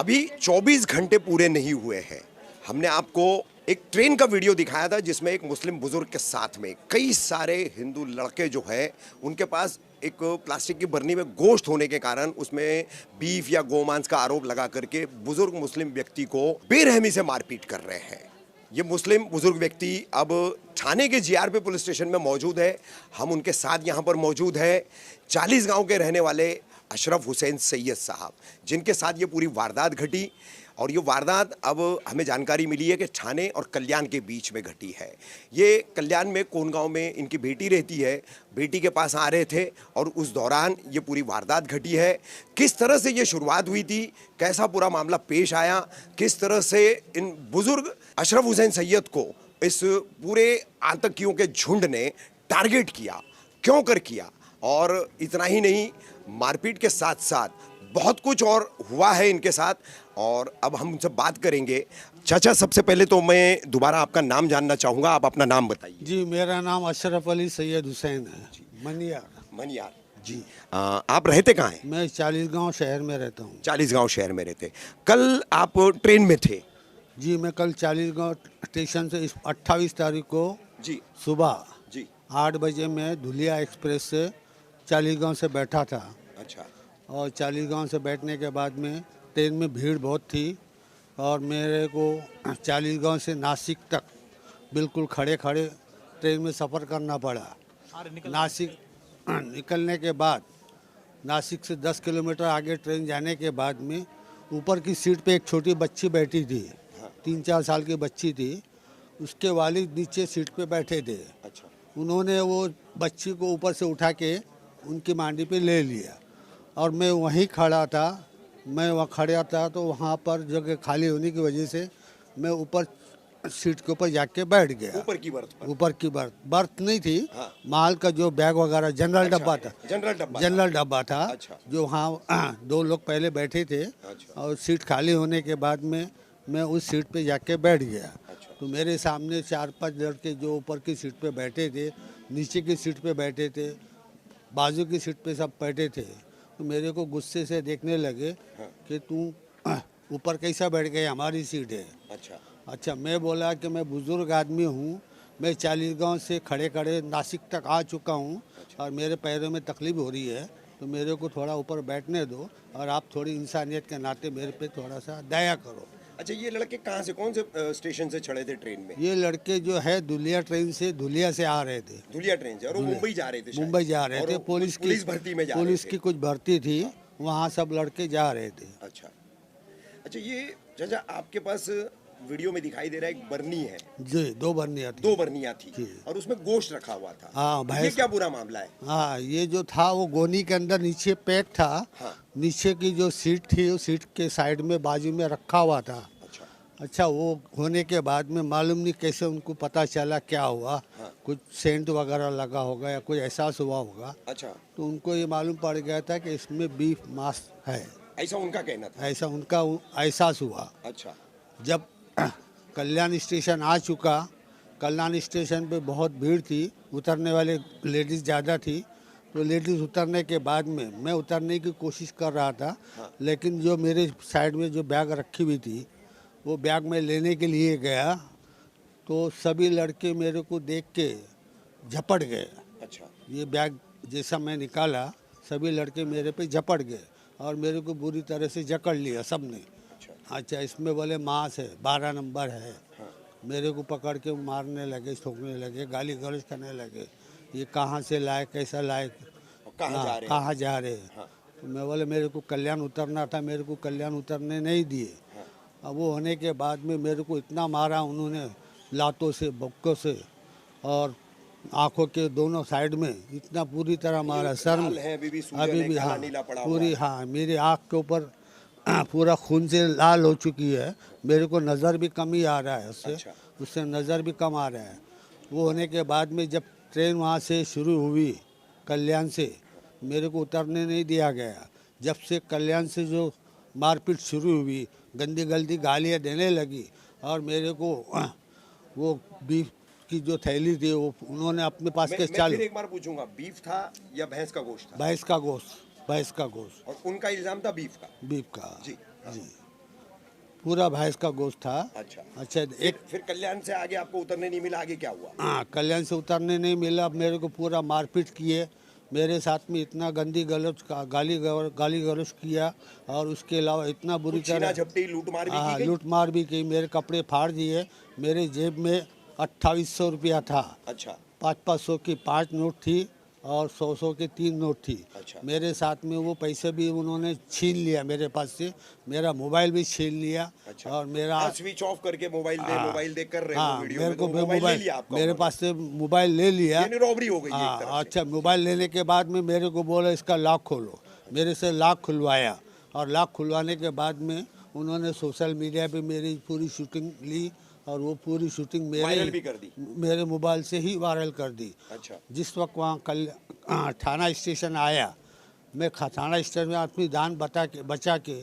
अभी 24 घंटे पूरे नहीं हुए हैं, हमने आपको एक ट्रेन का वीडियो दिखाया था जिसमें एक मुस्लिम बुजुर्ग के साथ में कई सारे हिंदू लड़के जो है उनके पास एक प्लास्टिक की बर्नी में गोश्त होने के कारण उसमें बीफ या गोमांस का आरोप लगा करके बुजुर्ग मुस्लिम व्यक्ति को बेरहमी से मारपीट कर रहे हैं। ये मुस्लिम बुजुर्ग व्यक्ति अब थाने के जीआरपी पुलिस स्टेशन में मौजूद है। हम उनके साथ यहाँ पर मौजूद है 40 गांव के रहने वाले अशरफ हुसैन सैयद साहब, जिनके साथ ये पूरी वारदात घटी। और ये वारदात अब हमें जानकारी मिली है कि ठाणे और कल्याण के बीच में घटी है। ये कल्याण में कोन गांव में इनकी बेटी रहती है, बेटी के पास आ रहे थे और उस दौरान ये पूरी वारदात घटी है। किस तरह से ये शुरुआत हुई थी, कैसा पूरा मामला पेश आया, किस तरह से इन बुजुर्ग अशरफ हुसैन सैयद को इस पूरे आतंकियों के झुंड ने टारगेट किया, क्यों कर किया, और इतना ही नहीं मारपीट के साथ साथ बहुत कुछ और हुआ है इनके साथ। और अब हम उनसे बात करेंगे। चाचा, सबसे पहले तो मैं दोबारा आपका नाम जानना चाहूँगा, आप अपना नाम बताइए। जी, मेरा नाम अशरफ अली सैयद हुसैन है, मनियार जी। आप रहते कहाँ हैं? मैं 40 गांव शहर में रहता हूँ। 40 गांव शहर में रहते। कल आप ट्रेन में थे? जी, मैं कल 40 गांव स्टेशन से 28 तारीख को जी सुबह जी 8 बजे मैं धुलिया एक्सप्रेस से 40 गांव से बैठा था। अच्छा। और 40 गांव से बैठने के बाद में ट्रेन में भीड़ बहुत थी और मेरे को 40 गांव से नासिक तक बिल्कुल खड़े खड़े ट्रेन में सफ़र करना पड़ा। नासिक निकलने के बाद नासिक से 10 किलोमीटर आगे ट्रेन जाने के बाद में ऊपर की सीट पे एक छोटी बच्ची बैठी थी, 3-4 साल की बच्ची थी। उसके वालिद नीचे सीट पे बैठे थे। अच्छा। उन्होंने वो बच्ची को ऊपर से उठा के उनकी मांडी पे ले लिया और मैं वहीं खड़ा था। मैं वहाँ खड़ा था तो वहाँ पर जगह खाली होने की वजह से मैं ऊपर सीट के ऊपर जाके बैठ गया। ऊपर की बर्थ पर? ऊपर की बर्थ नहीं थी। हाँ। माल का जो बैग वगैरह जनरल डब्बा था। जनरल डब्बा था। अच्छा। जो वहाँ 2 लोग पहले बैठे थे। अच्छा। और सीट खाली होने के बाद में मैं उस सीट पे जाके बैठ गया। अच्छा। तो मेरे सामने 4-5 लड़के जो ऊपर की सीट पे बैठे थे, नीचे की सीट पे बैठे थे, बाजू की सीट पे सब बैठे थे। तो मेरे को गुस्से से देखने लगे। हाँ। कि तू ऊपर कैसा बैठ गया, हमारी सीट है। अच्छा, मैं बोला कि मैं बुज़ुर्ग आदमी हूँ, मैं 40 गांव से खड़े खड़े नासिक तक आ चुका हूँ। अच्छा। और मेरे पैरों में तकलीफ हो रही है, तो मेरे को थोड़ा ऊपर बैठने दो और आप थोड़ी इंसानियत के नाते मेरे पे थोड़ा सा दया करो। अच्छा, ये लड़के कहाँ से, कौन से स्टेशन से चढ़े थे ट्रेन में? ये लड़के जो है धुलिया ट्रेन से, धुलिया से आ रहे थे। धुलिया ट्रेन से? और वो मुंबई जा रहे थे? मुंबई जा रहे थे। पुलिस भर्ती में पुलिस की कुछ भर्ती थी। हाँ। वहाँ सब लड़के जा रहे थे। अच्छा। अच्छा, ये चाचा आपके पास वीडियो में दिखाई दे रहा है एक बर्नी है? जी, 2 बर्नियाँ थी। 2 बर्नियाँ थी और उसमें गोश्त रखा हुआ था। हाँ भाई, ये क्या पूरा मामला है? हाँ, ये जो था वो गोनी के अंदर नीचे पैक था। हाँ। नीचे की जो सीट थी उस सीट के साइड में बाजू में रखा हुआ था। अच्छा, वो होने के बाद में मालूम नहीं कैसे उनको पता चला क्या हुआ। हाँ। कुछ सेंट वगैरह लगा होगा या कुछ एहसास हुआ होगा। अच्छा। तो उनको ये मालूम पड़ गया था कि इसमें बीफ मांस है, ऐसा उनका कहना था, ऐसा उनका एहसास हुआ। अच्छा। जब कल्याण स्टेशन आ चुका, कल्याण स्टेशन पे बहुत भीड़ थी, उतरने वाले लेडीज़ ज़्यादा थी। तो लेडीज़ उतरने के बाद में मैं उतरने की कोशिश कर रहा था। हाँ। लेकिन जो मेरे साइड में जो बैग रखी हुई थी वो बैग में लेने के लिए गया तो सभी लड़के मेरे को देख के झपट गए। अच्छा। ये बैग जैसा मैं निकाला सभी लड़के मेरे पे झपट गए और मेरे को बुरी तरह से जकड़ लिया सबने। अच्छा, इसमें बोले मांस है, 12 नंबर है। हाँ। मेरे को पकड़ के मारने लगे, ठोकने लगे, गाली गलौज करने लगे। ये कहाँ से लाए, कैसा लाए, कहाँ जा रहे हैं। हाँ। तो मैं बोले मेरे को कल्याण उतरना था, मेरे को कल्याण उतरने नहीं दिए। हाँ। अब वो होने के बाद में मेरे को इतना मारा उन्होंने, लातों से, बक्कों से और आँखों के दोनों साइड में इतना पूरी तरह मारा। सर में अभी भी हाँ पूरी, हाँ मेरी आँख के ऊपर पूरा खून से लाल हो चुकी है। मेरे को नज़र भी कम ही आ रहा है उससे। अच्छा। उससे नज़र भी कम आ रहा है। वो होने के बाद में जब ट्रेन वहाँ से शुरू हुई कल्याण से, मेरे को उतरने नहीं दिया गया। जब से कल्याण से जो मारपीट शुरू हुई, गंदी गंदी गालियाँ देने लगी और मेरे को वो बीफ की जो थैली थी वो उन्होंने अपने पास के चालू। मैं एक बार पूछूंगा, बीफ था या भैंस का गोश्त था? भैंस का गोश्त। भैंस का गोश्त। और उनका इल्जाम था बीफ का? बीफ का। जी। जी। पूरा भैंस का गोश्त था। अच्छा। अच्छा एक फिर कल्याण से आगे आपको उतरने नहीं मिला, आगे क्या हुआ? हाँ, कल्याण से उतरने नहीं मिला, मेरे को पूरा मारपीट किए, मेरे साथ में इतना गंदी गलौज गाली गलौज किया, और उसके अलावा इतना बुरी कुछ छीना तरह झपटी लूटमार भी की हाँ गई? लूट मार भी की, मेरे कपड़े फाड़ दिए, मेरे जेब में 2800 रुपया था, अच्छा। 500 की 5 नोट थी और 100 की 3 नोट थी। अच्छा। मेरे साथ में वो पैसे भी उन्होंने छीन लिया मेरे पास से, मेरा मोबाइल भी छीन लिया। अच्छा। और मेरा स्विच ऑफ करके मोबाइल दे कर रहे हो हाँ वीडियो मेरे में, को तो मोबाइल ले लिया आपका मेरे उन्होंने? पास से मोबाइल ले लिया। यानी रॉबरी हो गई एक हाँ तरह से। अच्छा, मोबाइल लेने के बाद में मेरे को बोला इसका लॉक खोलो, मेरे से लॉक खुलवाया, और लॉक खुलवाने के बाद में उन्होंने सोशल मीडिया पे मेरी पूरी शूटिंग ली, और वो पूरी शूटिंग वायरल भी कर दी? मेरे मोबाइल से ही वायरल कर दी। अच्छा। जिस वक्त वहाँ कल थाना स्टेशन आया, मैं थाना स्टेशन में अपनी जान बचा के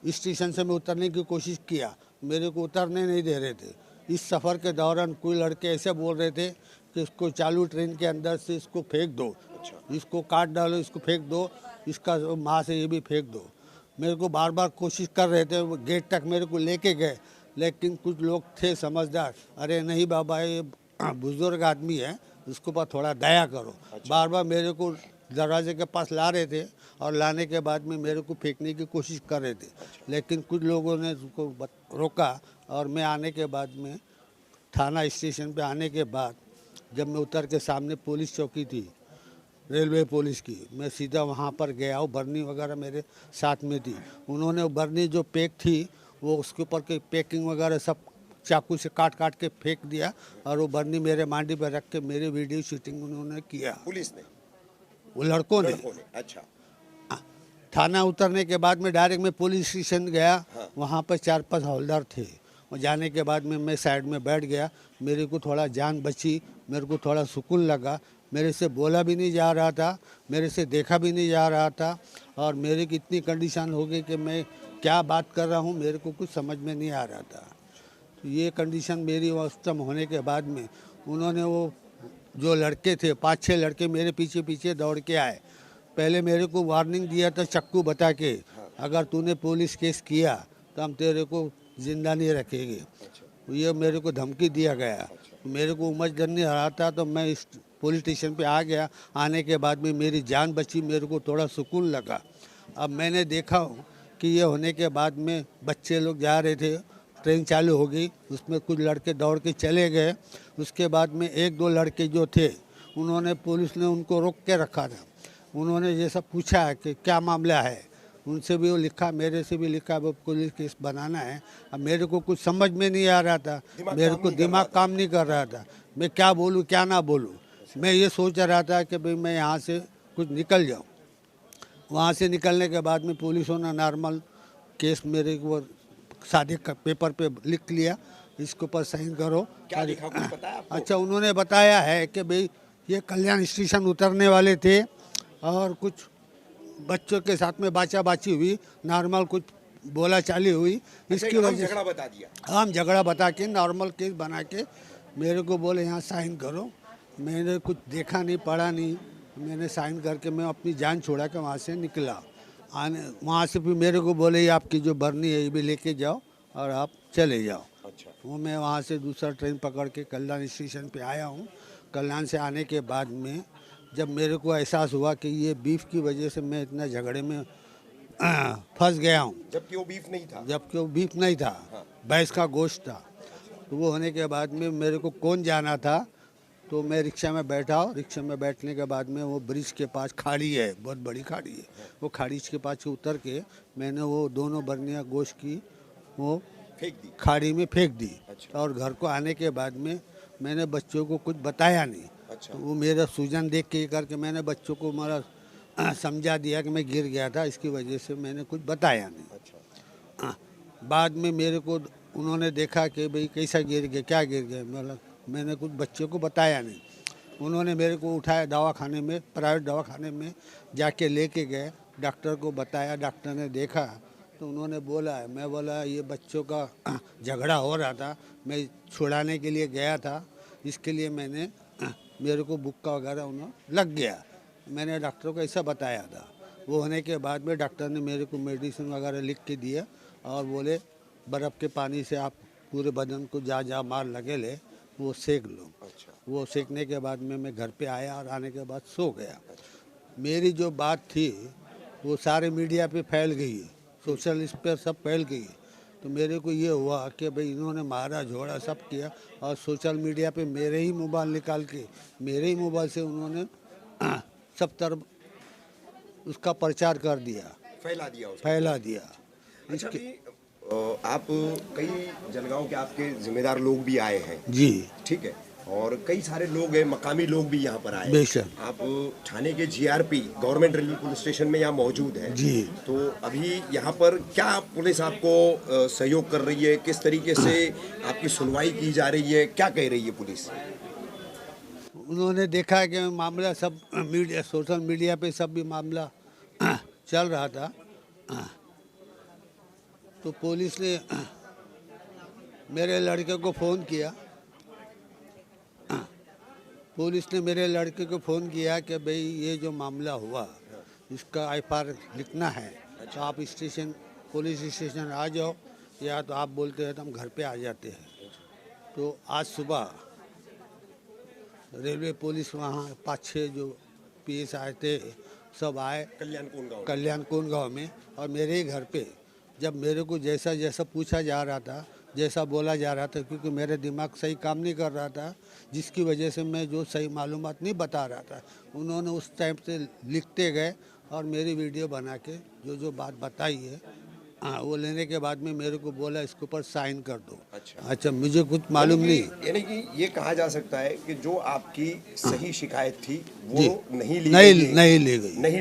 स्टेशन से मैं उतरने की कोशिश किया, मेरे को उतरने नहीं दे रहे थे। इस सफ़र के दौरान कोई लड़के ऐसे बोल रहे थे कि इसको चालू ट्रेन के अंदर से इसको फेंक दो, अच्छा। इसको काट डालो, इसको फेंक दो, इसका माँ से ये भी फेंक दो। मेरे को बार बार कोशिश कर रहे थे, वो गेट तक मेरे को लेके गए, लेकिन कुछ लोग थे समझदार, अरे नहीं बाबा ये बुजुर्ग आदमी है, उसके पास थोड़ा दया करो। बार बार मेरे को दरवाजे के पास ला रहे थे, और लाने के बाद में मेरे को फेंकने की कोशिश कर रहे थे, लेकिन कुछ लोगों ने उसको रोका। और मैं आने के बाद में थाना स्टेशन पे आने के बाद जब मैं उतर के सामने पुलिस चौकी थी, रेलवे पुलिस की, मैं सीधा वहाँ पर गया हूँ, बर्नी वगैरह मेरे साथ में थी। उन्होंने वो बर्नी जो पैक थी वो उसके ऊपर के पैकिंग वगैरह सब चाकू से काट काट के फेंक दिया, और वो बर्नी मेरे मांडी पर रख के मेरी वीडियो शूटिंग उन्होंने किया, पुलिस ने? वो लड़कों ने। अच्छा। थाना उतरने के बाद में डायरेक्ट मैं पुलिस स्टेशन गया। हाँ। वहाँ पर 4-5 हवलदार थे, और जाने के बाद में मैं साइड में बैठ गया, मेरे को थोड़ा जान बची, मेरे को थोड़ा सुकून लगा। मेरे से बोला भी नहीं जा रहा था, मेरे से देखा भी नहीं जा रहा था, और मेरे की इतनी कंडीशन हो गई कि मैं क्या बात कर रहा हूँ मेरे को कुछ समझ में नहीं आ रहा था। तो ये कंडीशन मेरी उस टाइम होने के बाद में उन्होंने वो जो लड़के थे 5-6 लड़के मेरे पीछे पीछे दौड़ के आए। पहले मेरे को वार्निंग दिया था चक्कू बता के, अगर तूने पुलिस केस किया तो हम तेरे को जिंदा नहीं रखेंगे। ये मेरे को धमकी दिया गया। मेरे को उमस डर नहीं रहा था, तो मैं इस पुलिस स्टेशन पे आ गया। आने के बाद में मेरी जान बची, मेरे को थोड़ा सुकून लगा। अब मैंने देखा कि ये होने के बाद में बच्चे लोग जा रहे थे, ट्रेन चालू हो गई, उसमें कुछ लड़के दौड़ के चले गए। उसके बाद में 1-2 लड़के जो थे, उन्होंने पुलिस ने उनको रोक के रखा था। उन्होंने ये सब पूछा कि क्या मामला है, उनसे भी वो लिखा, मेरे से भी लिखा, वो पुलिस केस बनाना है। अब मेरे को कुछ समझ में नहीं आ रहा था, मेरे को दिमाग काम नहीं कर रहा था, मैं क्या बोलूँ क्या ना बोलूँ। मैं ये सोच रहा था कि भाई मैं यहाँ से कुछ निकल जाऊँ। वहाँ से निकलने के बाद में पुलिसों ने नॉर्मल केस मेरे को सादे पेपर पे लिख लिया, इसके ऊपर साइन करो। क्या लिखा, कुछ पता है आपको? अच्छा, उन्होंने बताया है कि भाई ये कल्याण स्टेशन उतरने वाले थे, और कुछ बच्चों के साथ में बाचा-बाची हुई, नॉर्मल कुछ बोला चाली हुई, इसकी वजह से झगड़ा बता दिया। हम झगड़ा बता के नॉर्मल केस बना के मेरे को बोले यहाँ साइन करो। मैंने कुछ देखा नहीं पढ़ा नहीं, मैंने साइन करके मैं अपनी जान छोड़ा के वहाँ से निकला। आने वहाँ से फिर मेरे को बोले ये आपकी जो बरनी है ये भी लेके जाओ और आप चले जाओ। अच्छा। वो मैं वहाँ से दूसरा ट्रेन पकड़ के कल्याण स्टेशन पे आया हूँ। कल्याण से आने के बाद में जब मेरे को एहसास हुआ कि ये बीफ की वजह से मैं इतना झगड़े में फंस गया हूँ, जबकि वो बीफ नहीं था। जबकि वो बीफ नहीं था, भैंस का गोश्त था। तो वो होने के बाद में मेरे को कौन जाना था, तो मैं रिक्शा में बैठा। रिक्शा में बैठने के बाद में वो ब्रिज के पास खाड़ी है, बहुत बड़ी खाड़ी है, वो खाड़ी के पास से उतर के मैंने वो दोनों बर्नियाँ गोश्त की वो फेंक दी, खाड़ी में फेंक दी। अच्छा। और घर को आने के बाद में मैंने बच्चों को कुछ बताया नहीं। अच्छा। तो वो मेरा सूजन देख के करके मैंने बच्चों को मेरा समझा दिया कि मैं गिर गया था, इसकी वजह से मैंने कुछ बताया नहीं। अच्छा। बाद में मेरे को उन्होंने देखा कि भाई कैसा गिर गया, क्या गिर गया, मतलब मैंने कुछ बच्चों को बताया नहीं। उन्होंने मेरे को उठाया दवाखाने में, प्राइवेट दवाखाने में जाके लेके गए, डॉक्टर को बताया। डॉक्टर ने देखा तो उन्होंने बोला है, मैं बोला ये बच्चों का झगड़ा हो रहा था, मैं छुड़ाने के लिए गया था, इसके लिए मैंने मेरे को बुक्का वगैरह उन्होंने लग गया, मैंने डॉक्टर को ऐसा बताया था। वो होने के बाद में डॉक्टर ने मेरे को मेडिसिन वगैरह लिख के दिया और बोले बर्फ़ के पानी से आप पूरे बदन को जहाँ मार लगे ले वो सेक लो। अच्छा। वो सेकने के बाद में मैं घर पे आया और आने के बाद सो गया। मेरी जो बात थी वो सारे मीडिया पे फैल गई, सोशल इस पर सब फैल गई। तो मेरे को ये हुआ कि भाई इन्होंने मारा झोड़ा सब किया और सोशल मीडिया पे मेरे ही मोबाइल निकाल के मेरे ही मोबाइल से उन्होंने सब तरफ उसका प्रचार कर दिया, फैला दिया उसको। फैला दिया। अच्छा, अभी आप कई जलगांव के आपके जिम्मेदार लोग भी आए हैं, जी ठीक है, और कई सारे लोग हैं, मकामी लोग भी यहाँ पर आए हैं। बेशक। आप थाने के GRP government railway police station में यहाँ मौजूद हैं। जी। तो अभी यहाँ पर क्या पुलिस आपको सहयोग कर रही है, किस तरीके से आपकी सुनवाई की जा रही है, क्या कह रही है पुलिस? उन्होंने देखा कि मामला सब मीडिया सोशल मीडिया पे सब भी मामला चल रहा था, तो पुलिस ने मेरे लड़के को फ़ोन किया। पुलिस ने मेरे लड़के को फ़ोन किया कि भाई ये जो मामला हुआ इसका एफआईआर लिखना है, तो आप स्टेशन पुलिस स्टेशन आ जाओ, या तो आप बोलते हैं तो हम घर पे आ जाते हैं। तो आज सुबह रेलवे पुलिस वहाँ 5-6 जो पीएस आए थे सब आए कल्याण कोन गाँव में, और मेरे ही घर पे जब मेरे को जैसा जैसा पूछा जा रहा था, जैसा बोला जा रहा था, क्योंकि मेरे दिमाग सही काम नहीं कर रहा था, जिसकी वजह से मैं जो सही मालूमात नहीं बता रहा था, उन्होंने उस टाइम से लिखते गए और मेरी वीडियो बना के जो जो बात बताई है वो लेने के बाद में मेरे को बोला इसके ऊपर साइन कर दो। अच्छा, मुझे कुछ मालूम नहीं। यानी कि ये कहा जा सकता है कि जो आपकी सही शिकायत थी वो नहीं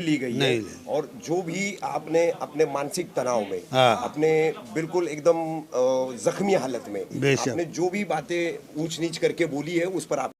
ली गई है। और जो भी आपने अपने मानसिक तनाव में, अपने बिल्कुल एकदम जख्मी हालत में आपने जो भी बातें ऊंच नीच करके बोली है, उस पर आप